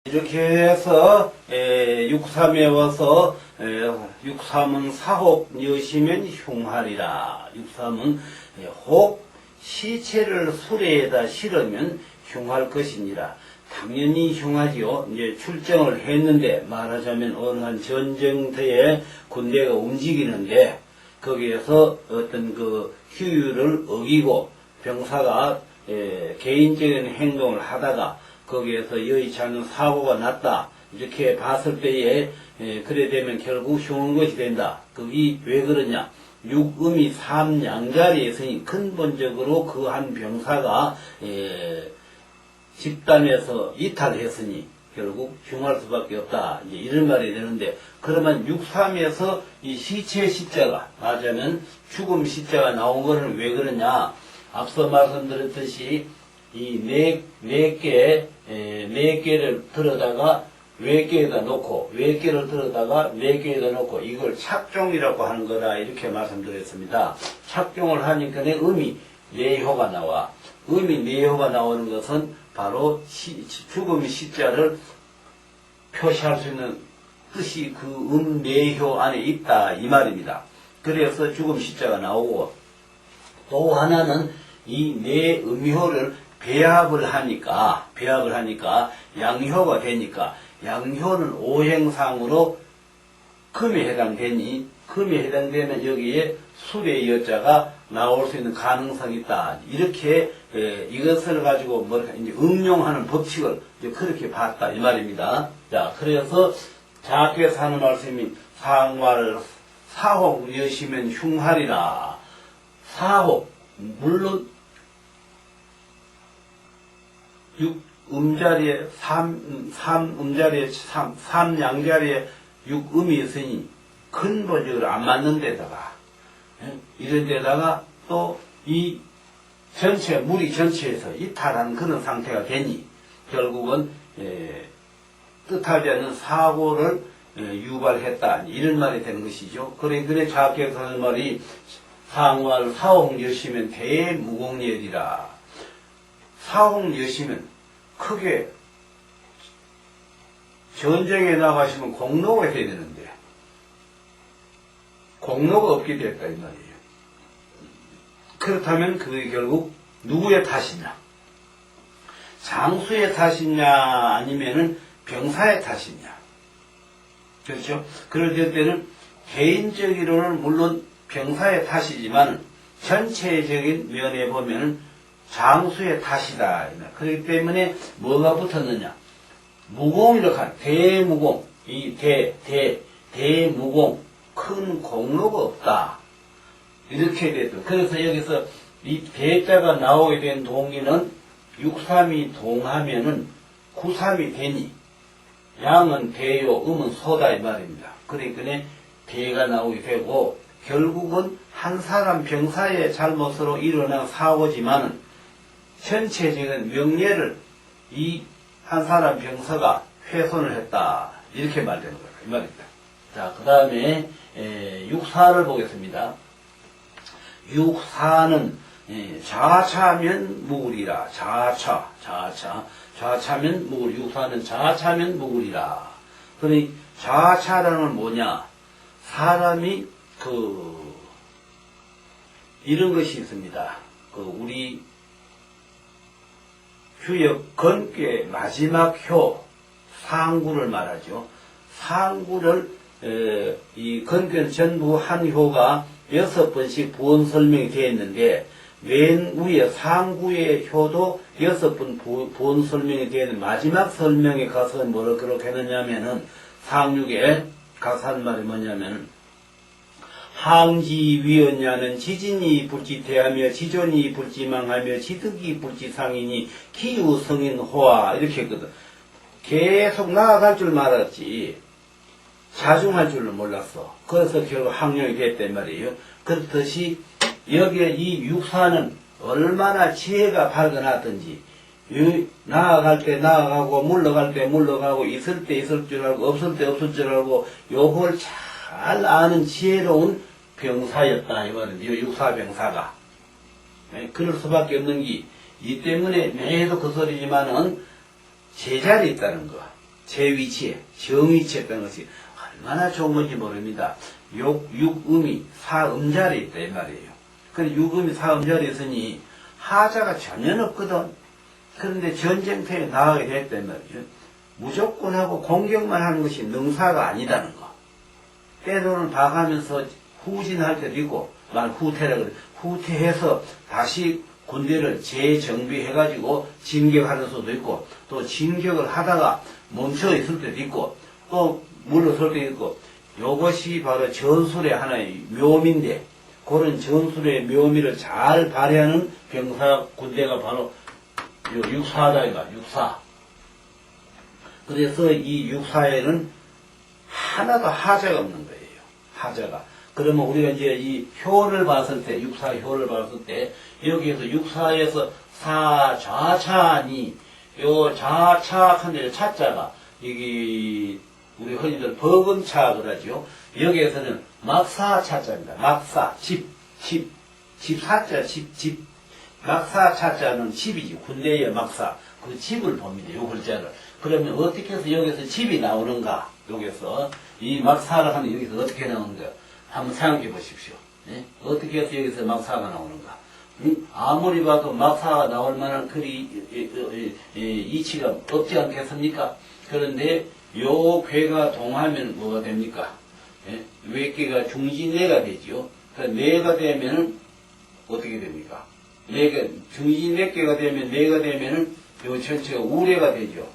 이렇게 해서 6.3에 와서 6.3은 사혹 여시면 흉하리라. 6.3은 혹 시체를 수레에다 실으면 흉할 것이니라. 당연히 흉하지요. 이제 출정을 했는데, 말하자면 어느 한 전쟁터에 군대가 움직이는데 거기에서 어떤 그 휴유를 어기고 병사가 개인적인 행동을 하다가 거기에서 여의치 않는 사고가 났다. 이렇게 봤을 때에 그래 되면 결국 흉한 것이 된다. 그게 왜 그러냐? 육음이 삼양자리에 있으니 근본적으로 그 한 병사가 집단에서 이탈했으니 결국 흉할 수밖에 없다. 이제 이런 말이 되는데, 그러면 6.3에서 이 시체 시자가, 맞으면 죽음 시자가 나온 거는 왜 그러냐? 앞서 말씀드렸듯이 이 네 개를 들어다가 외개에다 놓고, 외개를 들어다가 네 개에다 놓고, 이걸 착종이라고 하는 거다. 이렇게 말씀드렸습니다. 착종을 하니까 음이 내효가 나와. 음이 내효가 나오는 것은 바로 죽음의 시자를 표시할 수 있는 뜻이 그 내효 안에 있다. 이 말입니다. 그래서 죽음 시자가 나오고, 또 하나는 이 네 음효를 배합을 하니까 양효가 되니까, 양효는 오행상으로 금에 해당되니, 금에 해당되면 여기에 술의 여자가 나올 수 있는 가능성이 있다. 이렇게 이것을 가지고 이제 응용하는 법칙을 이제 그렇게 봤다 이 말입니다. 자, 그래서 자께서 하는 말씀이 상화를 사혹 여시면 흉하리라. 사혹, 물론 6음자리에 3음자리에 3양자리에 6음이 있으니 근본적으로 안 맞는 데다가, 이런 데다가 또 이 전체, 무리 전체에서 이탈한 그런 상태가 되니 결국은 뜻하지 않는 사고를 유발했다. 이런 말이 되는 것이죠. 그래 자께서 하는 말이 상화를 사홍 여시면 대무공예리라. 사홍 여시면 크게 전쟁에 나가시면 공로가 돼야 되는데 공로가 없게 됐다 이 말이에요. 그렇다면 그게 결국 누구의 탓이냐? 장수의 탓이냐 아니면은 병사의 탓이냐? 그렇죠? 그럴 때는 개인적으로는 물론 병사의 탓이지만 전체적인 면에 보면은 장수의 탓이다. 그렇기 때문에 뭐가 붙었느냐? 무공이라고 한 대무공, 이 대무공, 큰 공로가 없다. 이렇게 됐죠. 그래서 여기서 이 대자가 나오게 된 동의는 6.3이 동하면은 9.3이 되니, 양은 대요, 음은 소다 이 말입니다. 그러니까 대가 나오게 되고, 결국은 한 사람 병사의 잘못으로 일어난 사고지만은 전체적인 명예를 이 한 사람 병사가 훼손을 했다. 이렇게 말되는 거예요. 이 말입니다. 자, 그 다음에 6.4를 보겠습니다. 6.4는 자차면 무구리라. 자차면 무구리. 6.4는 자차면 무구리라. 그러니 자차라는 건 뭐냐? 사람이 이런 것이 있습니다. 우리 휴역 건괴 마지막 효 상구를 말하죠. 상구를 이 건괴는 전부 한 효가 6번씩 부원 설명이 되어 있는데, 맨 위에 상구의 효도 6번 부원 설명이 되어 있는 마지막 설명에 가서 뭐를 그렇게 했느냐면은, 상육에 가서 한 말이 뭐냐면은, 항지위언냐는 지진이 불지대하며 지존이 불지망하며 지득이 불지상이니 기우성인 호화. 이렇게 했거든. 계속 나아갈 줄 알았지 자중할 줄을 몰랐어. 그래서 결국 항령이 됐단 말이에요. 그렇듯이 여기에 이 6.4는 얼마나 지혜가 발견하든지, 나아갈 때 나아가고 물러갈 때 물러가고 있을 때 있을 줄 알고 없을 때 없을 줄 알고 요걸 잘 아는 지혜로운 병사였다 이 말입니다. 6.4 병사가. 그럴 수밖에 없는 게 이 때문에 매도 그 소리지만은 제자리에 있다는 거. 제 위치에, 정위치했다는 것이 얼마나 좋은 건지 모릅니다. 육음이 사음자리에 있다, 이 말이에요. 근데 육음이 사음자리에 있으니 하자가 전혀 없거든. 그런데 전쟁터에 나가게 됐다, 이 말이죠. 무조건 하고 공격만 하는 것이 능사가 아니다는 거. 때로는 봐가면서 후진할 때도 있고, 후퇴라 그래. 후퇴해서 다시 군대를 재정비해가지고 진격하는 수도 있고, 또 진격을 하다가 멈춰 있을 때도 있고, 또 물러설 때도 있고, 이것이 바로 전술의 하나의 묘미인데, 그런 전술의 묘미를 잘 발휘하는 병사 군대가 바로 육사다, 이거, 육사. 그래서 이 육사에는 하나도 하자가 없는 거예요. 하자가. 그러면 우리가 이제 이 효를 봤을 때, 육사 효를 봤을 때, 여기에서 육사에서 사좌차니, 요 좌차한데 차자가, 여기, 우리 흔히들 버금차 그러죠. 여기에서는 막사 차자입니다. 막사, 집사자, 막사 차자는 집이지. 군대의 막사. 그 집을 봅니다. 요 글자를. 그러면 어떻게 해서 여기서 집이 나오는가? 여기서. 이 막사를 하면 여기서 어떻게 나오는가? 한번 생각해 보십시오. 네? 어떻게 해서 여기서 막사가 나오는가? 아무리 봐도 막사가 나올 만한 이치가 없지 않겠습니까? 그런데 요 괴가 동하면 뭐가 됩니까? 예? 외괴가 중진내가 되지요. 그러니까 내가 되면은 어떻게 됩니까? 중진 내괴가 되면 내가 되면은 요 전체가 우레가 되죠.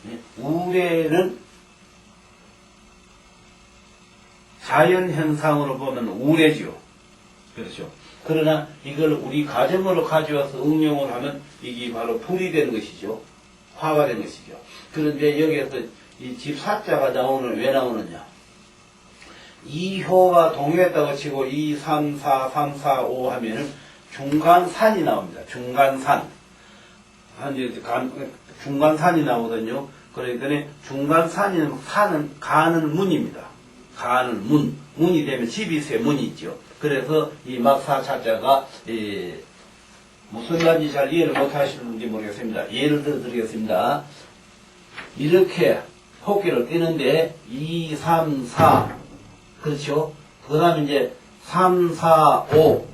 예? 우레는 자연현상으로 보면 우레죠. 그렇죠. 그러나 이걸 우리 가정으로 가져와서 응용을 하면 이게 바로 불이 되는 것이죠. 화가 되는 것이죠. 그런데 여기에서 이 집사자가 왜 나오느냐. 2효가 동요했다고 치고 2, 3, 4, 3, 4, 5 하면은 중간산이 나옵니다. 중간산. 중간산이 나오거든요. 그러니까 중간산은 가는 문입니다. 가는 문이 되면 집이 세 문이 있죠. 그래서 이 막사차자가 무슨 말인지 잘 이해를 못하시는지 모르겠습니다. 예를 들어 드리겠습니다. 이렇게 호기를 띄는데 2, 3, 4 그렇죠? 그 다음에 이제 3, 4, 5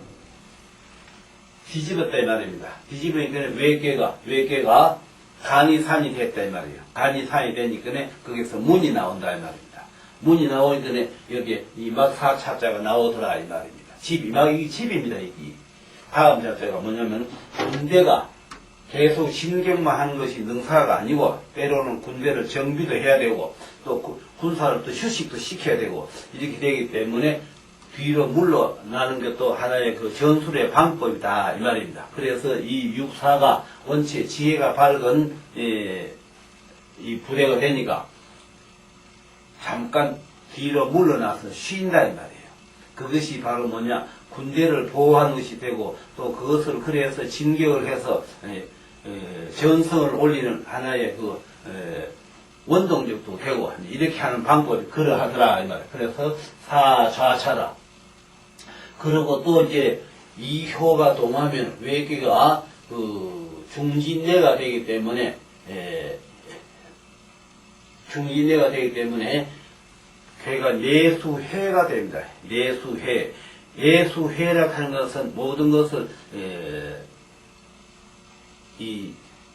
뒤집었다 이 말입니다. 뒤집으니까 외계가 간이 산이 됐다 이 말이에요. 간이 산이 되니까 거기서 문이 나온다 이 말입니다. 문이 나오니까 여기 이 막사차자가 나오더라 이 말입니다. 이게 집입니다. 이게 다음 자자가 뭐냐면 군대가 계속 진격만 하는 것이 능사가 아니고 때로는 군대를 정비도 해야 되고 또 군사를 또 휴식도 시켜야 되고 이렇게 되기 때문에 뒤로 물러나는 것도 하나의 그 전술의 방법이다 이 말입니다. 그래서 이 육사가 원체 지혜가 밝은 이 부대가 되니까 잠깐 뒤로 물러나서 쉰다 이 말이에요. 그것이 바로 뭐냐 군대를 보호하는 것이 되고 또 그것을 그래서 진격을 해서 전성을 올리는 하나의 그 원동력도 되고 이렇게 하는 방법이 그러하더라 이 말이에요. 그래서 사좌차라. 그리고 또 이제 이 효가 동하면 외계가 그 중진내가 되기 때문에 걔가 내수해가 됩니다. 내수해. 내수해라 하는 것은 모든 것을 이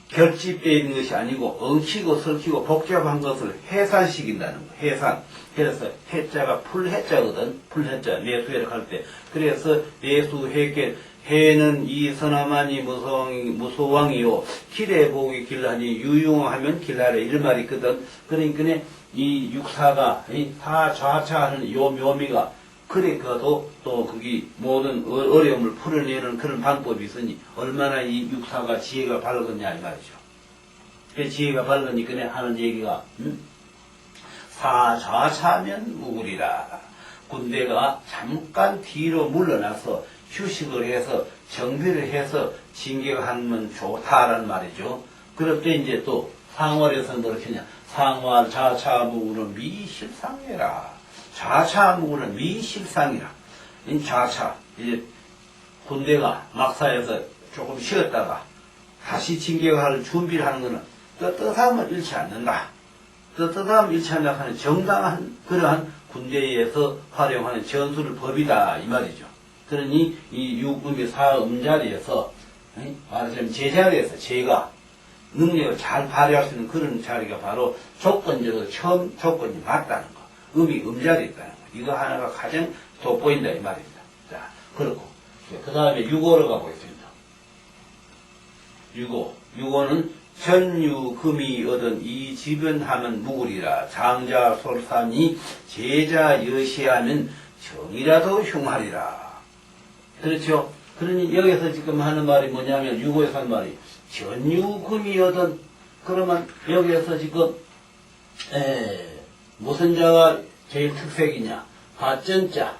결집되어 있는 것이 아니고 엉키고 설키고 복잡한 것을 해산시킨다는 거. 해산. 그래서 해자가 풀해자거든. 풀해자. 내수해라 할 때. 그래서 내수해께 해는 이선하마니 무소왕이요 길에 보기 길하니 유용하면 길하래 이런 말이 있거든. 그러니까 이 육사가 이 사좌차하는 요 묘미가 그래도 또 거기 모든 어려움을 풀어내는 그런 방법이 있으니 얼마나 이 육사가 지혜가 밝았냐 이 말이죠. 그 지혜가 밝으니까 하는 얘기가 사좌차면 우울이라. 군대가 잠깐 뒤로 물러나서 휴식을 해서 정비를 해서 진격하면 좋다라는 말이죠. 그럴 때 이제 또 상월에서는 그렇게 하냐. 상월 좌차무구는 미실상해라. 좌차무구는 미실상이라. 이 좌차 이제 군대가 막사에서 조금 쉬었다가 다시 진격할 준비를 하는 것은 떳떳함을 잃지 않는다. 떳떳함 일찬약하는 정당한 그러한 군대에서 활용하는 전술 법이다 이 말이죠. 그러니 이 육음이 사음 자리에서 말하자면 제자리에서 제가 능력을 잘 발휘할 수 있는 그런 자리가 바로 조건적으로 처음 조건이 맞다는 거. 음이 음자리에 있다는 거. 이거 하나가 가장 돋보인다 이 말입니다. 자, 그렇고 그 다음에 6호로 가보겠습니다. 6호는 전유금이 얻은 이 지변하면 무구리라. 장자 솔산이 제자 여시하면 정이라도 흉하리라. 그렇죠? 그러니 여기서 지금 하는 말이 뭐냐면 6호에서 하는 말이 전유금이 얻은 그러면 여기에서 지금 무슨 자가 제일 특색이냐? 밭전자.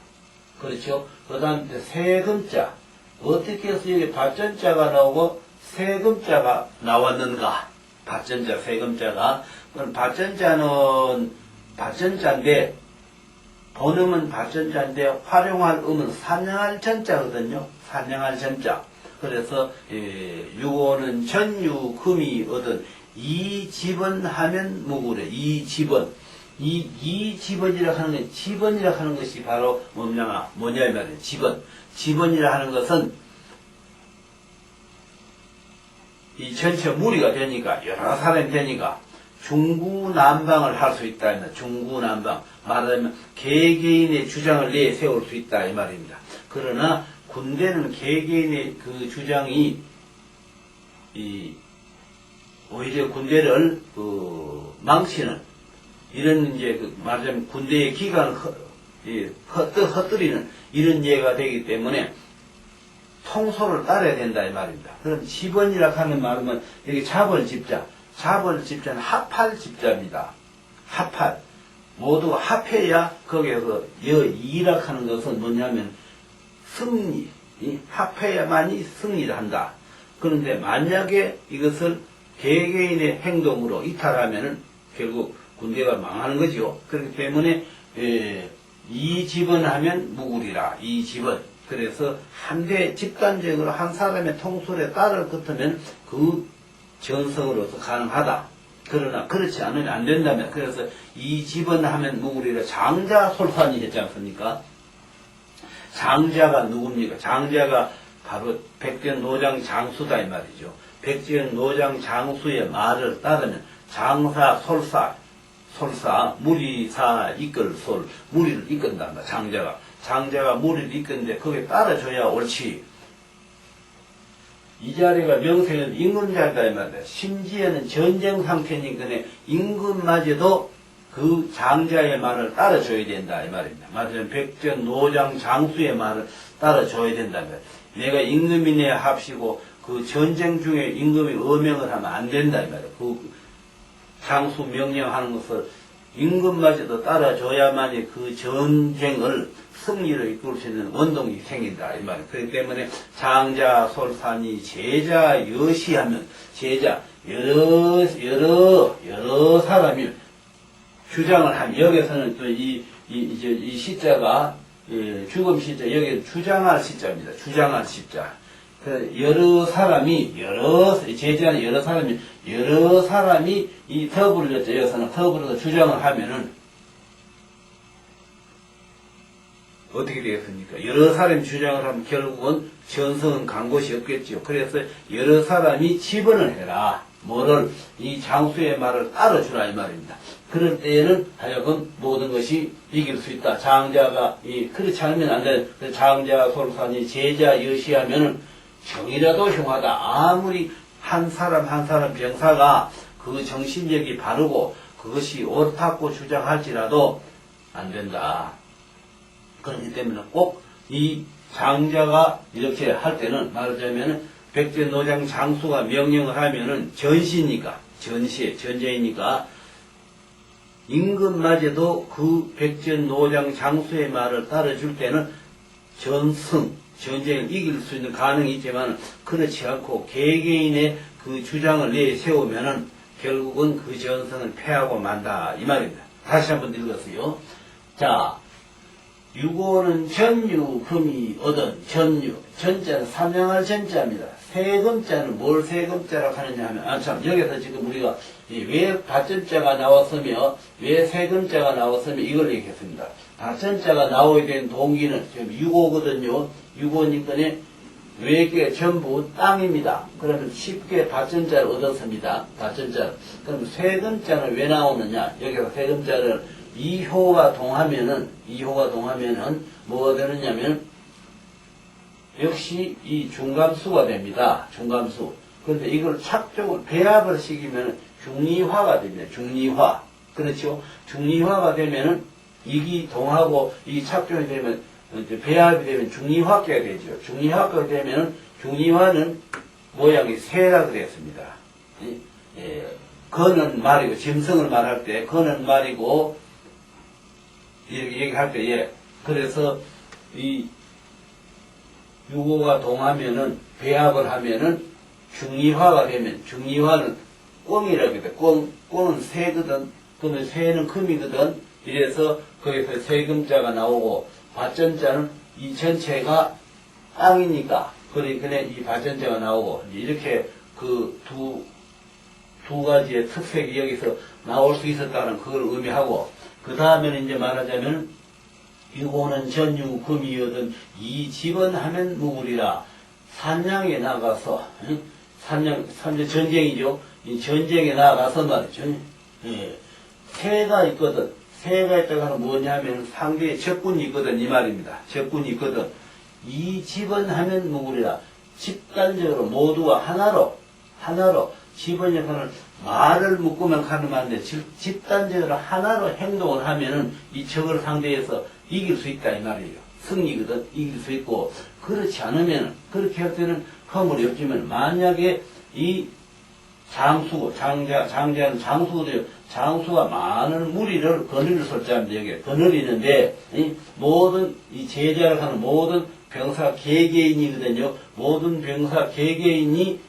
그렇죠? 그 다음에 세금자. 어떻게 해서 여기 밭전자가 나오고 세금자가 나왔는가? 밭전자, 세금자가. 그럼 밭전자는 밭전자인데, 본음은 밭전자인데, 활용할 음은 산양할 전자거든요. 산양할 전자. 그래서, 6호는 전유, 금이 얻은 이 집은 하면 무구래. 이 집은. 이 집원이라 하는 건, 집원이라 하는 것이 바로 뭐냐 이 말이에요. 집원. 집원이라 하는 것은 이 전체 무리가 되니까, 여러 사람이 되니까, 중구난방을 할 수 있다. 중구난방. 말하자면, 개개인의 주장을 내세울 수 있다. 이 말입니다. 그러나, 군대는 개개인의 그 주장이, 오히려 군대를, 망치는, 이런 이제, 말하자면 군대의 기강을 헛들이는 이런 예가 되기 때문에, 통솔을 따라야 된다 이 말입니다. 그럼 집원이라 하는 말은 여기 자벌집자, 자벌집자는 합할집자입니다. 합할. 모두 합해야 거기에서 여이라 하는 것은 뭐냐면 승리, 합해야만이 승리를 한다. 그런데 만약에 이것을 개개인의 행동으로 이탈하면은 결국 군대가 망하는 거죠. 그렇기 때문에 이 집원 하면 무구리라. 이 집원. 그래서 한대 집단적으로 한 사람의 통솔에 따를 것이면 그 전성으로서 가능하다. 그러나 그렇지 않으면 안 된다면 그래서 이 집은 하면 무구리라. 장자 솔산이 했지 않습니까? 장자가 누굽니까? 장자가 바로 백전노장 장수다 이 말이죠. 백전노장 장수의 말을 따르면 장사 솔사 무리사 이끌 솔 무리를 이끈다. 장자가 무리를 이끄는데 거기에 따라줘야 옳지. 이 자리가 명세는 임금자리다 이 말이야. 심지어는 전쟁 상태니까 임금마저도 그 장자의 말을 따라줘야 된다 이 말입니다. 말하자면 백전 노장 장수의 말을 따라줘야 된다. 내가 임금이네 합시고 그 전쟁 중에 임금이 어명을 하면 안 된다 이 말이야. 그 장수 명령하는 것을 임금마저도 따라줘야만이 그 전쟁을 승리를 이끌 수 있는 원동이 생긴다 이 말이에요. 그렇기 때문에 장자 솔산이 제자 여시하면 제자 여러 사람이 주장을 하면 여기서는 또 이 시자가 죽음 시자 여기 주장할 시자입니다. 주장할 시자. 여러 사람이 제자는 여러 사람이 이 더불어졌죠. 여기서는 더불어서 주장을 하면은 어떻게 되겠습니까? 여러 사람이 주장을 하면 결국은 전성은 간 곳이 없겠죠. 그래서 여러 사람이 집원을 해라. 뭐를 이 장수의 말을 따라주라 이 말입니다. 그럴 때에는 하여금 모든 것이 이길 수 있다. 장자가 그렇지 않으면 안 돼. 장자 솔산이 제자 여시하면은 정이라도 흉하다. 아무리 한 사람 병사가 그 정신력이 바르고 그것이 옳다고 주장할지라도 안 된다. 그렇기 때문에 꼭 이 장자가 이렇게 할 때는 말하자면은 백전노장 장수가 명령을 하면은 전쟁이니까 임금마저도 그 백전노장 장수의 말을 따라줄 때는 전쟁을 이길 수 있는 가능이 있지만 그렇지 않고 개개인의 그 주장을 내세우면은 결국은 그 전성을 패하고 만다 이 말입니다. 다시 한번 읽었어요. 자. 6호는 전유, 금이 얻은 전유. 전자는 삼양할 전자입니다. 세금자는 뭘 세금자라고 하느냐 하면, 여기서 지금 우리가 왜 받전자가 나왔으며, 왜 세금자가 나왔으며, 이걸 얘기했습니다. 받전자가 나오게 된 동기는 지금 유고거든요. 유고니까 외계 전부 땅입니다. 그러면 쉽게 받전자를 얻었습니다. 받전자를. 그럼 세금자는 왜 나오느냐? 여기서 세금자를 이효가 동하면은 뭐가 되느냐면, 역시 이 중감수가 됩니다. 중감수. 그런데 이걸 착종을, 배합을 시키면 중리화가 됩니다. 중리화. 그렇죠? 중리화가 되면은 이기 동하고 이 착종이 되면, 배합이 되면 중리화계가 되죠. 중리화계가 되면은, 중리화는 모양이 새라 그랬습니다. 거는 말이고, 짐승을 말할 때, 거는 말이고, 이렇게 얘기할 때, 그래서 이 유고가 동하면은, 배합을 하면은, 중리화가 되면, 중리화는 꿩이라고 해요. 꿩은 새거든. 그러면 새는 금이거든. 이래서 거기서 세금자가 나오고, 받전자는 이 전체가 땅이니까, 그러니까 이 받전자가 나오고, 이렇게 그 두 가지의 특색이 여기서 나올 수 있었다는 그걸 의미하고, 그 다음에는 이제 말하자면, 유고는 전유금이여든 이 집은 하면 무구리라. 산양에 나가서, 전쟁이죠. 이 전쟁에 나가서 말이죠. 새가 있거든. 새가 있다고 하면 뭐냐면 상대에 적군이 있거든. 이 말입니다. 적군이 있거든. 이 집은 하면 무구리라. 집단적으로 모두가 하나로, 집은 약간은 말을 묶으면 가는 말인데, 집단적으로 하나로 행동을 하면은 이 적을 상대해서 이길 수 있다 이 말이에요. 승리거든. 이길 수 있고, 그렇지 않으면, 그렇게 할 때는 허물이 없지만, 만약에 이 장자는 장수거든요. 장수가 많은 무리를 거느릴 설자인데, 여기에 거느리는데, 모든 이 제자를 하는 모든 병사 개개인이거든요. 모든 병사 개개인이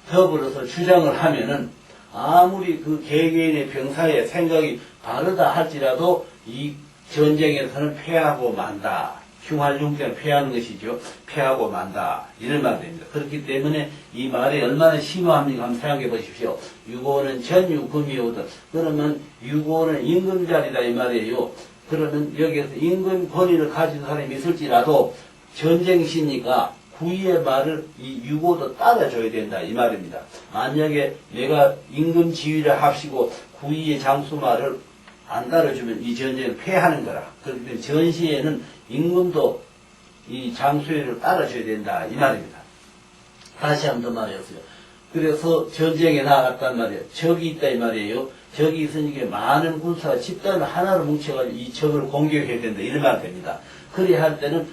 더불어서 주장을 하면은, 아무리 그 개개인의 병사의 생각이 다르다 할지라도 이 전쟁에서는 패하고 만다. 흉활용자는 패하는 것이죠. 패하고 만다. 이런 말이 됩니다. 그렇기 때문에 이 말이 얼마나 심오합니까? 한번 생각해 보십시오. 유고는 전유금이오든. 그러면 유고는 임금자리다 이 말이에요. 그러면 여기에서 임금 권위를 가진 사람이 있을지라도 전쟁시니까 구의의 말을 이 유고도 따라줘야 된다 이 말입니다. 만약에 내가 임금 지위를 합시고 구의의 장수 말을 안 따라주면 이 전쟁을 패하는 거라. 그렇기 때문에 전시에는 임금도 이 장수회를 따라줘야 된다 이 말입니다. 다시 한 번 더 말했어요. 그래서 전쟁에 나갔단 말이에요. 적이 있다 이 말이에요. 적이 있으니까 많은 군사가 집단을 하나로 뭉쳐가지고 이 적을 공격해야 된다 이런 말이 됩니다. 그래야 할 때는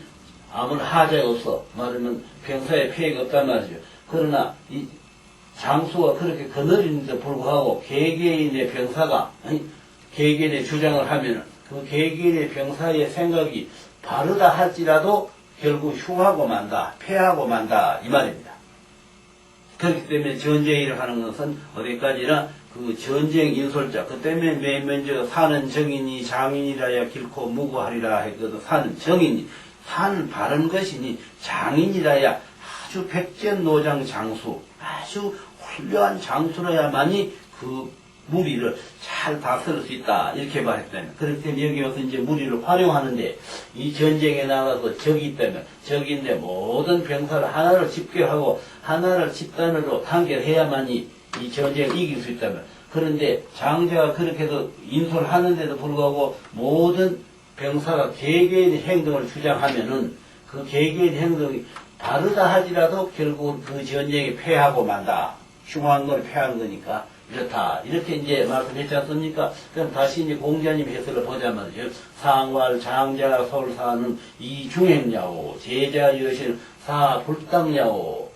아무런 하자가 없어. 말하면 병사의 피해가 없단 말이죠. 그러나 이 장수가 그렇게 거느리는데 불구하고 개개인의 병사가 개개인의 주장을 하면은 그 개개인의 병사의 생각이 바르다 할지라도 결국 흉하고 만다, 패하고 만다 이 말입니다. 그렇기 때문에 전쟁이라고 하는 것은 어디까지나 그 전쟁 인솔자, 그 때문에 맨 먼저 사는 정인이 장인이라야 길고 무고하리라 했거든. 사는 정인이 사는 바른 것이니 장인이라야 아주 백전노장 장수, 아주 훌륭한 장수라야만이 그 무리를 잘 다스릴 수 있다 이렇게 말했다면, 그렇기 때문에 여기 와서 이제 무리를 활용하는데 이 전쟁에 나가서 적이 있다면, 적인데 모든 병사를 하나를 집결하고 하나를 집단으로 단결해야만이 이 전쟁을 이길 수 있다면, 그런데 장자가 그렇게 해서 인솔하는데도 불구하고 모든 병사가 개개인의 행동을 주장하면은 그 개개인의 행동이 다르다 하지라도 결국은 그 전쟁에 패하고 만다. 흉한 걸 패하는 거니까 이렇다. 이렇게 이제 말씀했지 않습니까? 그럼 다시 이제 공자님 해설을 보자면, 상활 장자 서울사는 이중행야오, 제자 여신 사 불당야오.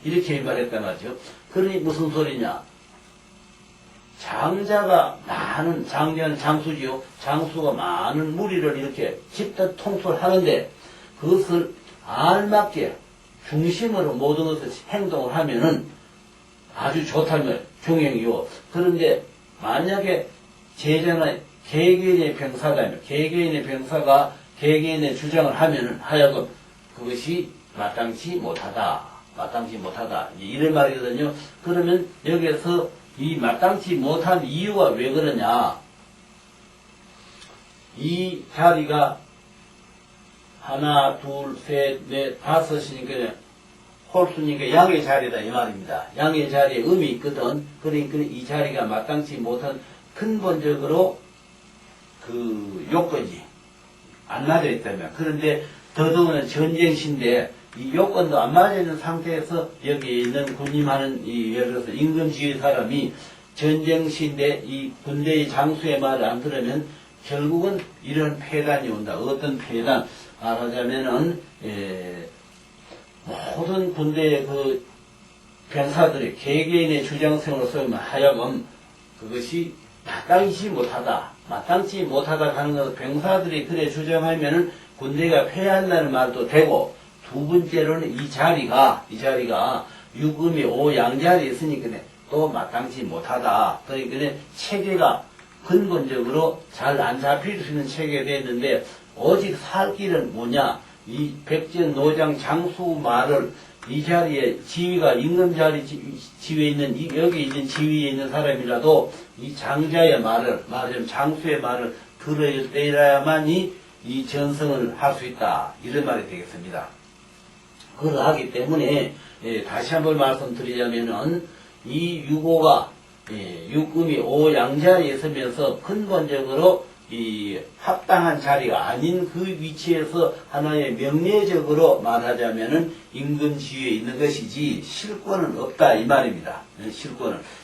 이렇게 말했단 말이죠. 그러니 무슨 소리냐? 장자가 많은, 장자는 장수지요. 장수가 많은 무리를 이렇게 집단 통솔하는데 그것을 알맞게 중심으로 모든 것을 행동을 하면은 아주 좋다면 중행이요. 그런데 만약에 제자나 개개인의 병사가 개개인의 주장을 하면은 하여금 그것이 마땅치 못하다. 마땅치 못하다. 이런 말이거든요. 그러면 여기에서 이 마땅치 못한 이유가 왜 그러냐? 이 자리가 하나, 둘, 셋, 넷, 다섯이니까 홀수니까 양의 자리다 이 말입니다. 양의 자리에 음이 있거든. 그러니까 이 자리가 마땅치 못한 근본적으로 그 요건이 안 맞아 있다면. 그런데 더더구나 전쟁시인데 이 요건도 안 맞아 있는 상태에서 여기 있는 군림하는 이 예를 들어서 임금지의 사람이 전쟁시인데 이 군대의 장수의 말을 안 들으면 결국은 이런 폐단이 온다. 어떤 폐단? 말하자면은 모든 군대의 그 병사들이 개개인의 주장성으로서 하여금 그것이 마땅치 못하다. 마땅치 못하다 하는 것은 병사들이 그래 주장하면은 군대가 패한다는 말도 되고, 두 번째로는 이 자리가 육음이 오양자리에 있으니까 또 마땅치 못하다. 그러니까 체계가 근본적으로 잘 안 잡힐 수 있는 체계가 됐는데, 오직 살 길은 뭐냐? 이 백전 노장 장수 말을 이 자리에 지위가 임금 자리 지위에 있는 여기 있는 지위에 있는 사람이라도 이 장자의 말을 말하자면 장수의 말을 들어야 때야만이 이 전승을 할 수 있다. 이런 말이 되겠습니다. 그러하기 때문에 다시 한번 말씀드리자면은 이 유고가 육음이 오양자리에 있으면서 근본적으로 이 합당한 자리가 아닌 그 위치에서 하나의 명례적으로 말하자면은 임금 지위에 있는 것이지 실권은 없다 이 말입니다.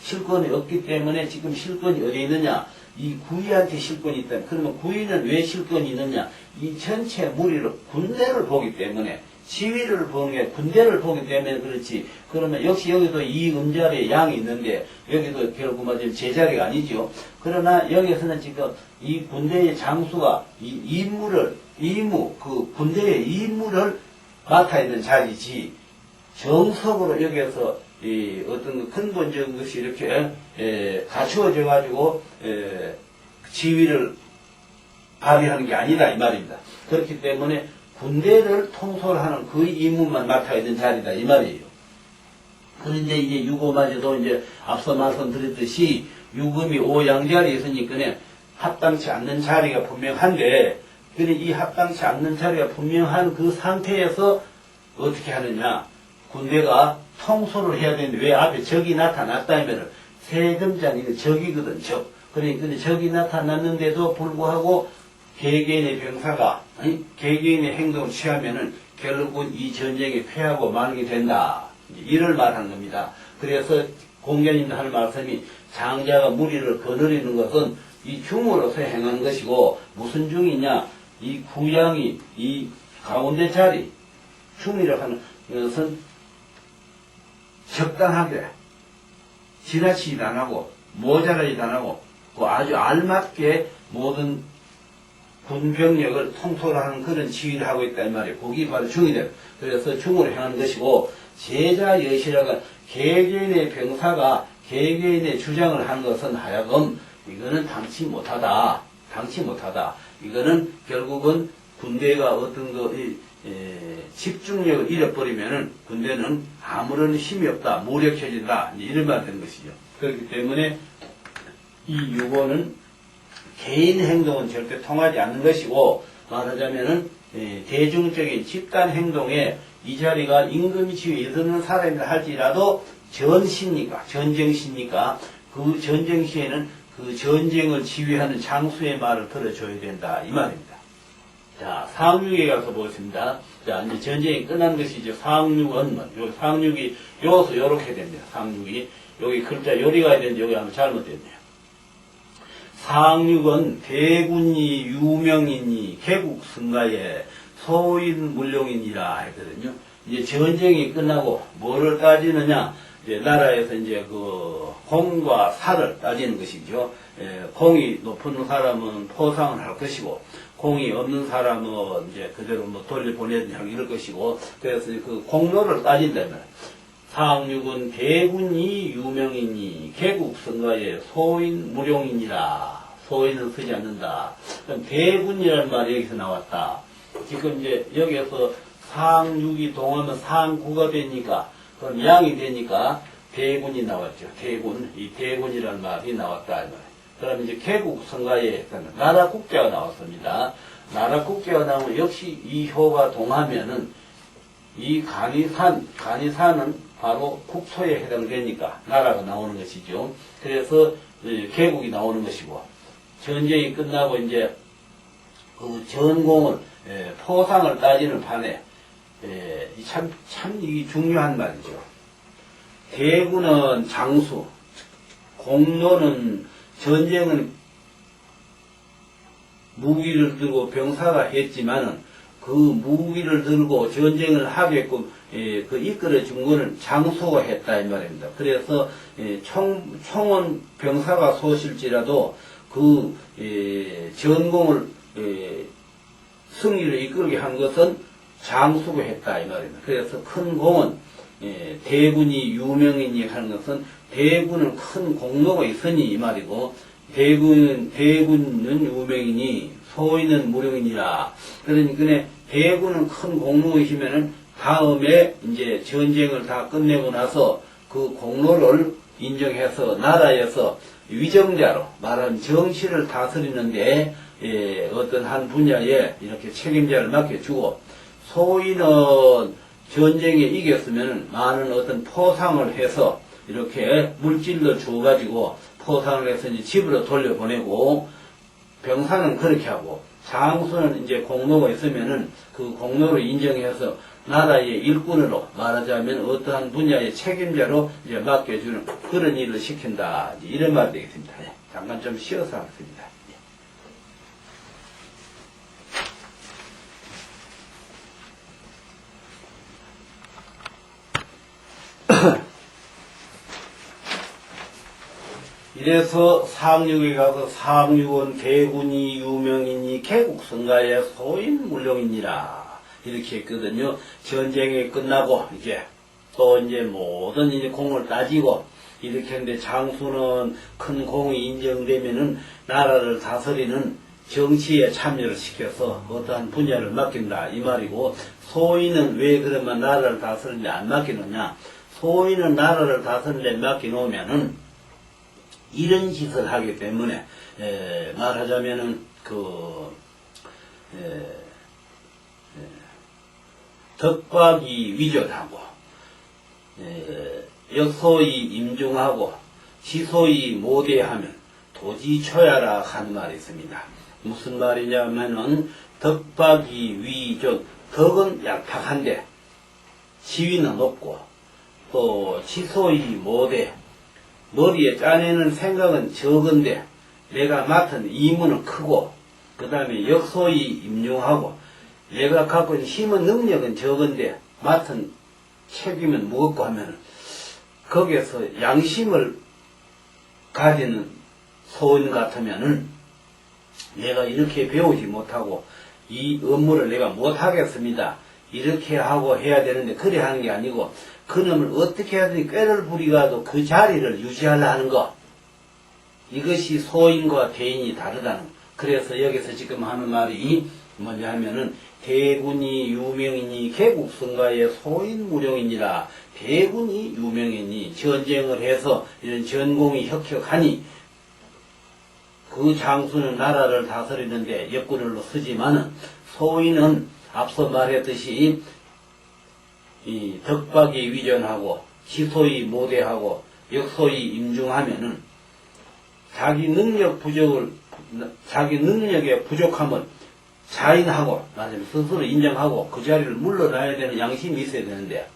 실권이 없기 때문에 지금 실권이 어디 있느냐? 이 구이한테 실권이 있다. 그러면 구이는 왜 실권이 있느냐? 이 전체 무리를 군대를 보기 때문에 지위를 보는 게 군대를 보기 때문에 그렇지. 그러면 역시 여기도 이 음자리에 양이 있는데 여기도 결국 말하자면 제자리가 아니죠. 그러나 여기서는 지금 이 군대의 장수가 이 그 군대의 임무를 맡아 있는 자리지, 정석으로 여기에서 이 어떤 근본적인 것이 이렇게 갖추어져 가지고 지위를 발휘하는 게 아니다 이 말입니다. 그렇기 때문에 군대를 통솔하는 그 임무만 맡아 있는 자리다 이 말이에요. 그런데 이제 유고마저도 이제 앞서 말씀드렸듯이 유금이 오양자리에 있으니까 합당치 않는 자리가 분명한데, 근데 이 합당치 않는 자리가 분명한 그 상태에서 어떻게 하느냐? 군대가 통솔을 해야 되는데 왜 앞에 적이 나타났다 하면은 세금장이 적이거든, 적. 그러니까 적이 나타났는데도 불구하고 개개인의 병사가 개개인의 행동을 취하면은 결국은 이 전쟁에 패하고 마는 게 된다. 이를 말하는 겁니다. 그래서 공견님도 하는 말씀이 장자가 무리를 거느리는 것은 이 중으로서 행하는 것이고, 무슨 중이냐? 이 구양이 이 가운데 자리 중이라고 하는 것은 적당하게 지나치지도 안 하고 모자라지도 안 하고 아주 알맞게 모든 군병력을 통솔하는 그런 지위를 하고 있다 이 말이에요. 그게 바로 중이다. 그래서 중으로 행하는 것이고, 제자여시라가 개개인의 병사가 개개인의 주장을 하는 것은 하여금 이거는 당치 못하다. 이거는 결국은 군대가 어떤 집중력을 잃어버리면은 군대는 아무런 힘이 없다, 무력해진다, 이런 말이 되는 것이죠. 그렇기 때문에 이 유고는 개인 행동은 절대 통하지 않는 것이고, 말하자면은 대중적인 집단 행동에 이 자리가 임금 지위에 있는 사람이라 할지라도 전쟁시니까 그 전쟁시에는 그 전쟁을 지휘하는 장수의 말을 들어줘야 된다 이 말입니다. 자, 상륙에 가서 보겠습니다. 자, 이제 전쟁이 끝난 것이죠. 상륙은 요 상륙이 요서 요렇게 됩니다. 상륙이 여기 글자 요리 가야 되는데 여기 한번 잘못됐네요. 상륙은 대군이 유명이니 개국승가에 소인 물룡이니라 했거든요. 이제 전쟁이 끝나고 뭐를 따지느냐? 이제 나라에서 이제 그 공과 사를 따지는 것이죠. 공이 높은 사람은 포상을 할 것이고, 공이 없는 사람은 이제 그대로 뭐 돌려보내든지 이럴 것이고, 그래서 그 공로를 따진다면, 상륙은 대군이 유명이니 개국성가에 소인 무룡이니라. 소인은 쓰지 않는다. 그럼 대군이라는 말이 여기서 나왔다. 지금 이제 여기에서 상륙이 동하면 상구가 되니까 그럼 양이 되니까 대군이 나왔죠. 대군, 이 대군이라는 말이 나왔다. 이 말이에요. 그럼 이제 개국 성가에 나라 국제가 나왔습니다. 나라 국제가 나오면 역시 이 효가 동하면은 이 간이산은 바로 국토에 해당되니까 나라가 나오는 것이죠. 그래서 개국이 나오는 것이고, 전쟁이 끝나고 이제 그 전공을 포상을 따지는 판에 참 이 중요한 말이죠. 대군은 장수, 공로는 전쟁은 무기를 들고 병사가 했지만은 그 무기를 들고 전쟁을 하게끔 그 이끌어 준 거는 장소가 했다 이 말입니다. 그래서 총은 병사가 쏘실지라도 그 전공을 승리를 이끌게 한 것은 장수가 했다 이 말입니다. 그래서 큰 공은 대군이 유명이니 하는 것은 대군은 큰 공로가 있으니 이 말이고, 대군은 유명이니 소인은 무령이니라. 그러니까 대군은 큰 공로이시면은 다음에 이제 전쟁을 다 끝내고 나서 그 공로를 인정해서 나라에서 위정자로 말하는 정치를 다스리는데 어떤 한 분야에 이렇게 책임자를 맡겨주고, 소인은 전쟁에 이겼으면 많은 어떤 포상을 해서 이렇게 물질로 줘가지고 포상을 해서 이제 집으로 돌려보내고, 병사는 그렇게 하고, 장수는 이제 공로가 있으면은 그 공로를 인정해서 나라의 일꾼으로 말하자면 어떠한 분야의 책임자로 이제 맡겨주는 그런 일을 시킨다. 이런 말이 되겠습니다. 잠깐 좀 쉬어서 하겠습니다. 이래서 상륙에 가서 상륙은 대군이 유명이니 개국성가에 소인 물령이니라 이렇게 했거든요. 전쟁이 끝나고 이제 또 이제 모든 이제 공을 따지고 이렇게 했는데, 장수는 큰 공이 인정되면은 나라를 다스리는 정치에 참여를 시켜서 어떠한 분야를 맡긴다 이 말이고, 소인은 왜 그러면 나라를 다스리는데 안 맡기느냐? 소인은 나라를 다스리는데 맡겨놓으면은 이런 짓을 하기 때문에 말하자면은 덕박이 위전하고 역소이 임중하고 지소이 모대하면 도지초야라 하는 말이 있습니다. 무슨 말이냐면은 덕박이 위전, 덕은 약박한데 지위는 높고, 또 지소이 모대, 머리에 짜내는 생각은 적은데 내가 맡은 임무는 크고, 그 다음에 역소이 임용하고, 내가 갖고 있는 힘은 능력은 적은데 맡은 책임은 무겁고 하면은 거기에서 양심을 가지는 소인 같으면은 내가 이렇게 배우지 못하고 이 업무를 내가 못하겠습니다. 이렇게 하고 해야 되는데 그래 하는 게 아니고, 그놈을 어떻게 하든지 꾀를 부리가도 그 자리를 유지하려 하는 거, 이것이 소인과 대인이 다르다는 거. 그래서 여기서 지금 하는 말이 뭐냐 하면은 대군이 유명이니 개국성가에 소인 무령이니라. 대군이 유명이니 전쟁을 해서 이런 전공이 혁혁하니 그 장수는 나라를 다스리는데 옆구리로 쓰지만은, 소인은 앞서 말했듯이 이 덕박이 위전하고 지소이 모대하고 역소이 임중하면은 자기 능력의 부족함을 자인하고 말하자면 스스로 인정하고 그 자리를 물러나야 되는 양심이 있어야 되는데,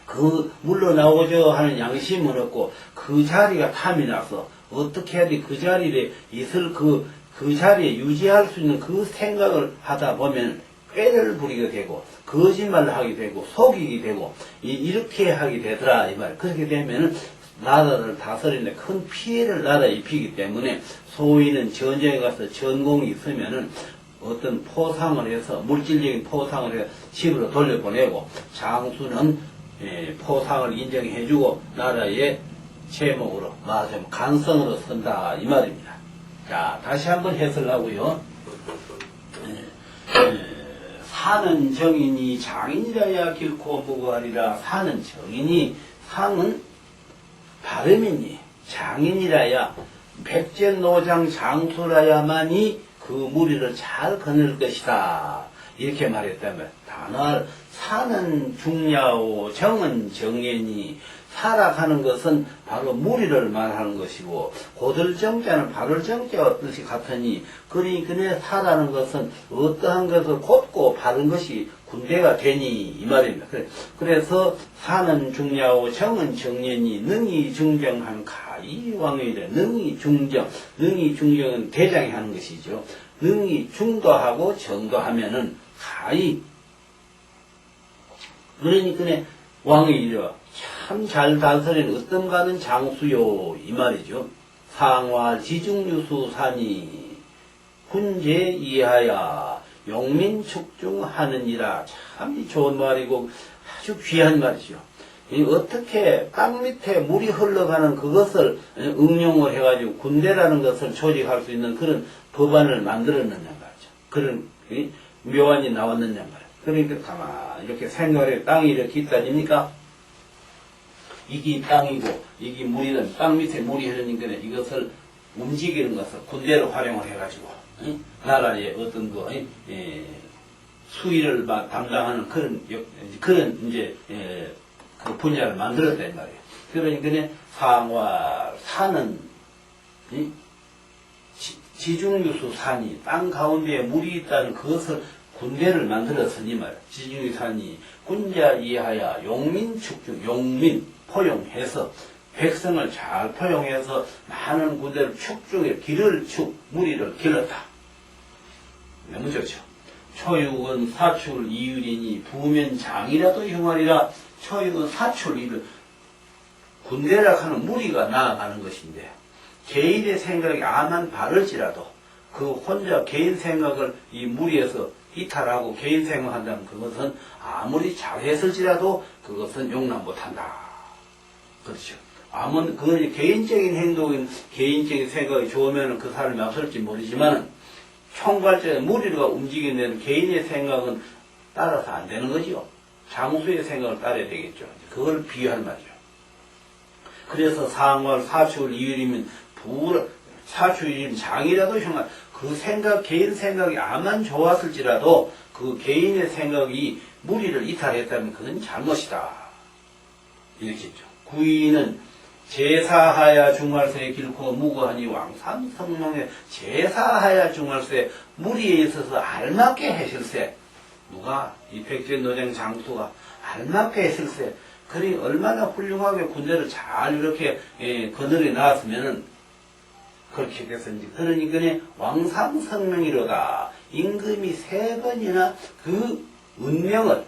그 물러나오자 하는 양심은 없고 그 자리가 탐이 나서 어떻게 해야지 그 자리에 있을 그 자리에 유지할 수 있는 그 생각을 하다 보면 꾀를 부리게 되고 거짓말을 하게 되고 속이게 되고 이렇게 하게 되더라 이 말. 그렇게 되면은 나라를 다스리는데 큰 피해를 나라에 입히기 때문에, 소인은 전쟁에 가서 전공이 있으면은 어떤 포상을 해서 물질적인 포상을 해서 집으로 돌려보내고, 장수는 포상을 인정해주고 나라의 제목으로 말하자면 간성으로 선다 이 말입니다. 자, 다시 한번 해설하고요. 사는 정인이 장인이라야 길코 무고하리라. 사는 정인이, 상은 발음이니 장인이라야 백제노장 장수라야만이 그 무리를 잘 거닐 것이다. 이렇게 말했다면, 단어 사는 중야오 정은 정예니, 살아가는 것은 바로 무리를 말하는 것이고, 고들정자는 바를정자와 뜻이 같으니, 그러니 사라는 것은 어떠한 것을 곧고 바른 것이 군대가 되니 이 말입니다. 그래서 사는 중야오 정은 정예니 능이 중정한 가이 왕이래. 능이 중정, 능이 중정은 대장이 하는 것이죠. 능이 중도하고 정도하면은 가이, 그러니까 왕이려 참 잘 다스린 으뜸가는 장수요 이 말이죠. 상화 지중유수산이 훈제 이하야 용민 축중하느니라. 참 좋은 말이고 아주 귀한 말이죠. 어떻게 땅 밑에 물이 흘러가는 그것을 응용을 해가지고 군대라는 것을 조직할 수 있는 그런 법안을 만들었느냐 말이죠. 그런 묘안이 나왔느냐 말이죠. 그러니까 가만히 이렇게 생각해. 땅이 이렇게 있다니까 이게 땅이고 이게 물이든 땅 밑에 물이 흐르니까 이것을 움직이는 것을 군대로 활용을 해가지고 나라의 어떤 수위를 담당하는 그런 이제 그 분야를 만들었단 말이에요. 그러니까 상화 산은 지중유수 산이 땅 가운데에 물이 있다는 그것을 군대를 만들었으니 말. 지중유산이 군자 이하야 용민 축중, 용민 포용해서 백성을 잘 포용해서 많은 군대를 축중해 길을 무리를 길렀다. 너무 좋죠. 초육은 사출 이율이니 부면 장이라도 흉하리라. 초육은 사출 이율, 군대라 하는 무리가 나아가는 것인데 개인의 생각이 암만 바를지라도 그 혼자 개인 생각을 이 무리에서 이탈하고 개인 생각한다면 그것은 아무리 잘했을지라도 그것은 용납 못한다. 그렇죠. 아무리 그건 개인적인 행동인 개인적인 생각이 좋으면 그 사람이 앞설지 모르지만 총괄적인 무리가 움직이는 데는 개인의 생각은 따라서 안 되는 거죠. 장수의 생각을 따라야 되겠죠. 그걸 비유한 말이죠. 그래서 상월 사출 이율이면 사출 이율이면 장이라도 흉한 그 생각, 개인 생각이 암만 좋았을지라도 그 개인의 생각이 무리를 이탈했다면 그건 잘못이다. 이렇게 했죠. 구이는 제사하야 중할세에 길고 무고하니 왕삼성명에 제사하야 중할세 무리에 있어서 알맞게 했을세. 누가? 이 백제노장 장수가 알맞게 했을세. 그리 얼마나 훌륭하게 군대를 잘 이렇게 거느려 놨으면은 그렇게 됐었는지. 그러니까 왕삼성명이로다. 임금이 3번이나 그 은명을,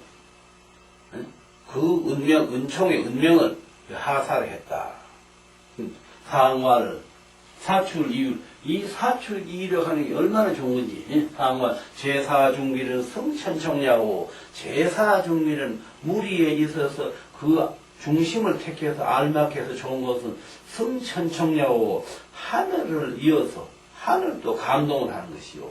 은총의 은명을 하사를 했다. 상화를, 사출 이율, 이 사출 이율을 하는 게 얼마나 좋은 건지. 상화, 제사중밀은 성천청야고, 제사중밀은 무리에 있어서 그 중심을 택해서 알맞게 해서 좋은 것은 성천청야고, 하늘을 이어서 하늘도 감동을 하는 것이요.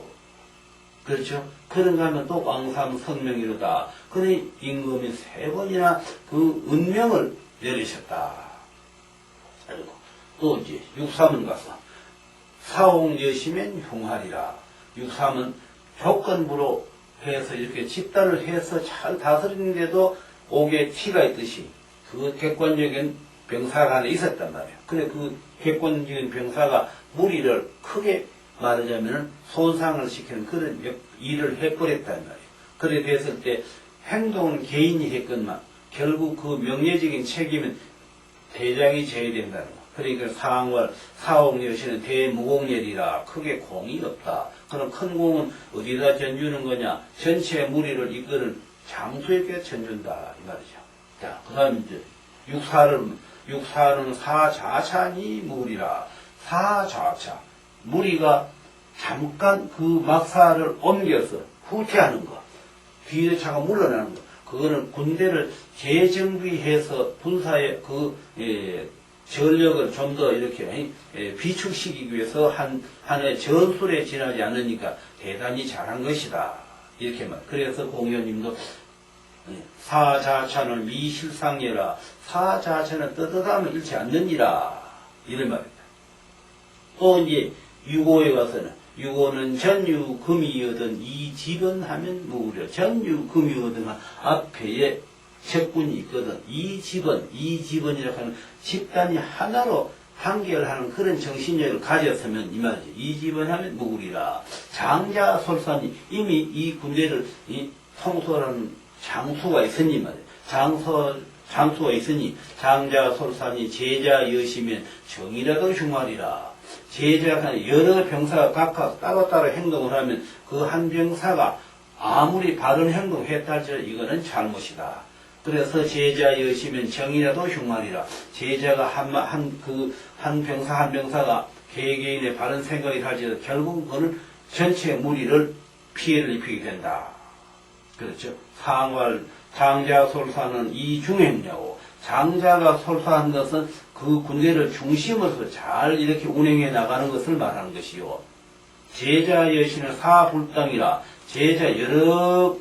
그렇죠? 그런가 하면 또 왕삼성명이로다. 그러니 임금이 3번이나 그 은명을 내리셨다. 그리고 또 이제 6.3은 가서 사홍여시면 흉하리라. 6.3은 조건부로 해서 이렇게 집단을 해서 잘 다스리는데도 옥에 티가 있듯이 그 객관적인 병사가 하나 있었단 말이에요. 근데 그 객관적인 병사가 무리를 크게 말하자면 손상을 시키는 그런 일을 해버렸단 말이에요. 그래 됐을 때 행동은 개인이 했건만 결국 그 명예적인 책임은 대장이 져야 된다는 거. 그러니까 상월, 사홍여시는 대무공열이라 크게 공이 없다. 그럼 큰 공은 어디다 전주는 거냐? 전체 무리를 이끄는 장수에게 전준다. 이 말이죠. 자, 그 다음 이제 육사는 사자찬이 무리라. 사자차. 무리가 잠깐 그 막사를 옮겨서 후퇴하는 거. 뒤에 차가 물러나는 거. 그거는 군대를 재정비해서 군사의 전력을 좀 더 이렇게 비축시키기 위해서 하나의 전술에 지나지 않으니까 대단히 잘한 것이다. 이렇게 말. 그래서 공연님도 사자차는 미실상여라. 사자차는 떳떳하면 잃지 않느니라. 이런 말입니다. 또 이제 유고에 가서는 유고는 전유금이여든 이 집은 하면 무려 전유금이여든 앞에에 책분이 있거든. 이 집은이라고 하는 집단이 하나로 한결하는 그런 정신력을 가졌으면 이 말이지. 이 집은 하면 무구리라. 장자솔산이 이미 이 군대를 통솔하는 장수가 있으니 말이야. 장수가 있으니 장자솔산이 제자 여시면 정이라도 흉하리라. 제자가 여러 병사가 각각 따로따로 행동을 하면 그 한 병사가 아무리 바른 행동을 했다 할지라도 이거는 잘못이다. 그래서 제자 여시면 정이라도 흉하리라. 제자가 한 병사가 개개인의 바른 생각이 할지라도 결국 그는 전체 무리를 피해를 입히게 된다. 그렇죠. 상활 장자솔사는 이중행냐고. 장자가 솔사한 것은 그 군대를 중심으로서 잘 이렇게 운행해 나가는 것을 말하는 것이요. 제자 여신은 사불당이라. 제자 여러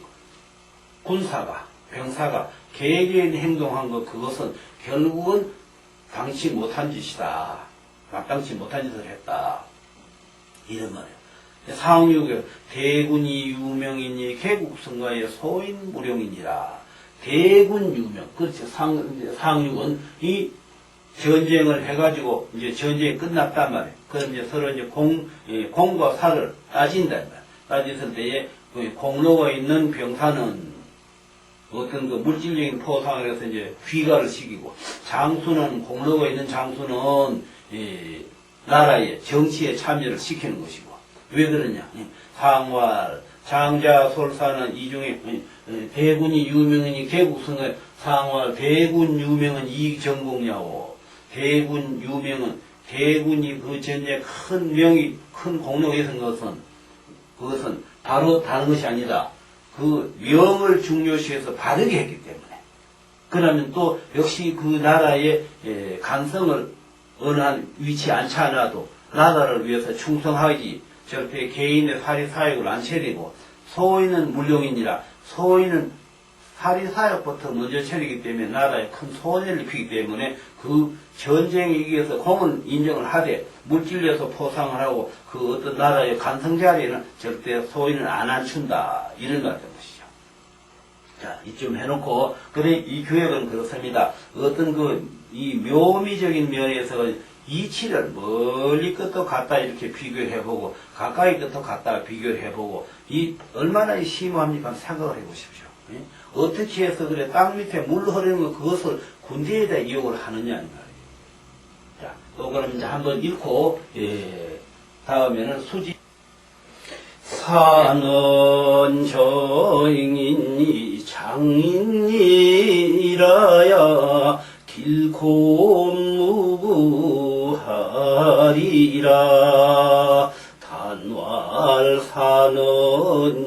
군사가 병사가 개개인 행동한 것, 그것은 결국은 당치 못한 짓이다. 마땅치 못한 짓을 했다. 이런 말이에요. 상육에 대군이 유명이니 개국성가의 소인무룡이니라. 대군 유명. 그렇죠. 상육은 이 전쟁을 해가지고 이제 전쟁이 끝났단 말이에요. 그럼 이제 서로 이제 공과 사를 따진단 말이에요. 따졌을 때에 공로가 있는 병사는 어떤 그 물질적인 포상을 해서 이제 귀가를 시키고, 장수는, 공로가 있는 장수는 나라의 정치에 참여를 시키는 것이고. 왜 그러냐? 상활 장자솔사는 이 중에 대군이 유명이니 개국성의 상활 대군 유명은 이정공야오. 대군 유명은 대군이 그 전에 큰 명이 큰 공로가 있는 그것은 바로 다른 것이 아니다. 그 명을 중요시해서 바르게 했기 때문에. 그러면 또 역시 그 나라의 간성을 어느 한 위치에 앉지 않아도 나라를 위해서 충성하기 절대 개인의 사리사욕을 안 차리고, 소인은 물룡이니라. 소인은 사리사욕부터 먼저 차리기 때문에 나라에 큰 손해를 입히기 때문에 그 전쟁에 이겨서 공은 인정을 하되 물질에서 포상을 하고 그 어떤 나라의 간성 자리에는 절대 소인은 안 앉춘다. 이런 것 같은 것이죠. 자, 이쯤 해놓고, 그래, 이 교역은 그렇습니다. 어떤 이 묘미적인 면에서 이치를 멀리 끝도 갖다 이렇게 비교해보고, 가까이 끝도 갖다 비교해보고, 얼마나 심오합니까? 생각을 해보십시오. 예? 어떻게 해서 그래, 땅 밑에 물 흐르는 거, 그것을 군대에다 이용을 하느냐, 이 말이에요. 자, 또 그럼 이제 한번 읽고, 다음에는 수지. 산은 저잉이니 장인이라야 길고 무구하리라. 단왈사는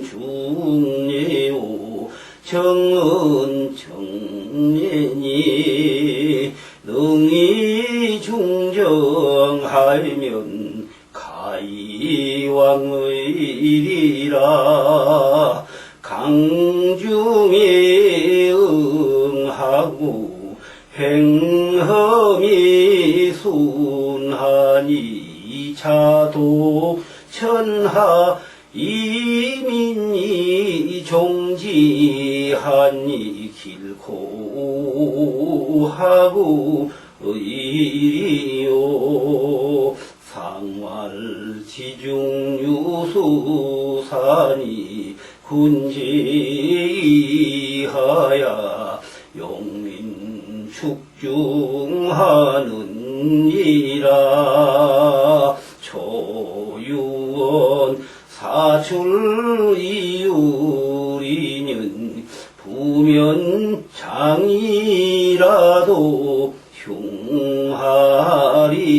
중례오 정은 정례니 능이 중정하면 가이왕의리라. 강중에 응하고 행험이 순하니 자도 천하 이민이 종지하니 길고 하고 의리요. 상활지중유수산이 군지하야 용민 축중하느니라. 초유원 사출이유리는 부면장이라도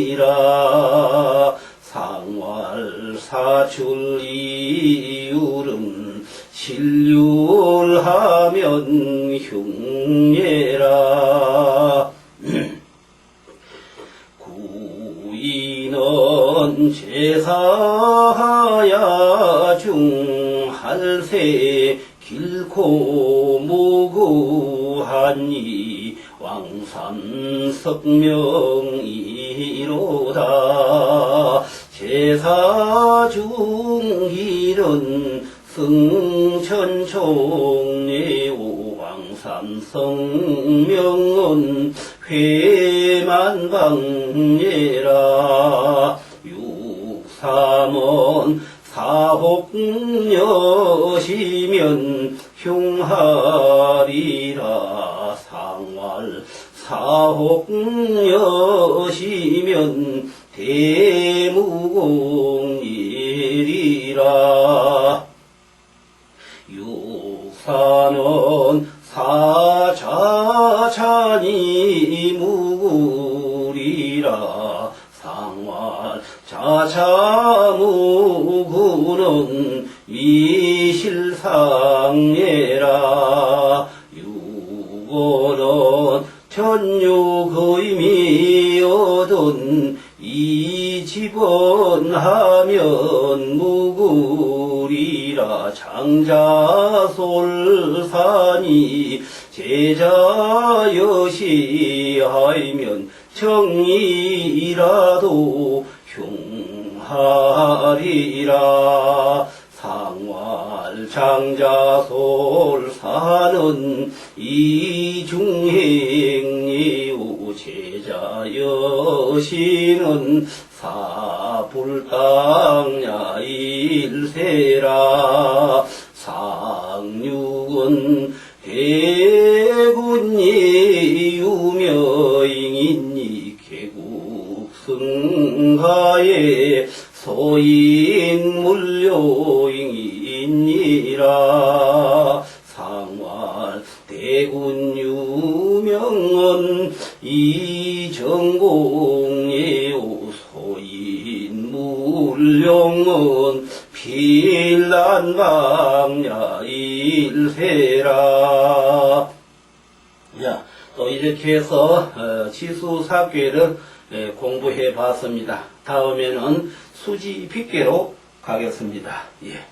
흉하리라. 상활사출이율은 신률하면 흉예라. 구인은 제사야 중하 살세 길고 무구하니 왕삼석명이로다. 제사중길은 승천총례오 왕삼성명은 회만방예라. 육삼원 사혹여시면 흉하리라. 상활 사혹여시면 대무공일이라. 육사는 사자찬이 무구리라. 상활 자차무구는 미실상예라. 육오는 천육의미여든 이집원하면 무구리라. 장자솔산이 제자여시하면 정이라도 흉하리라. 상활 장자솔사는 이중행이오 제자여시는 사불당야일세라. 상육은 대군이 유명이니 개국승가에 소인물료잉이니라. 상활 대군 유명은 이정공예오 소인물룡은 필란방야일세라. 자, 또 이렇게 해서 지수사괴를 공부해 봤습니다. 다음에는 수지빗괴로 가겠습니다. 예.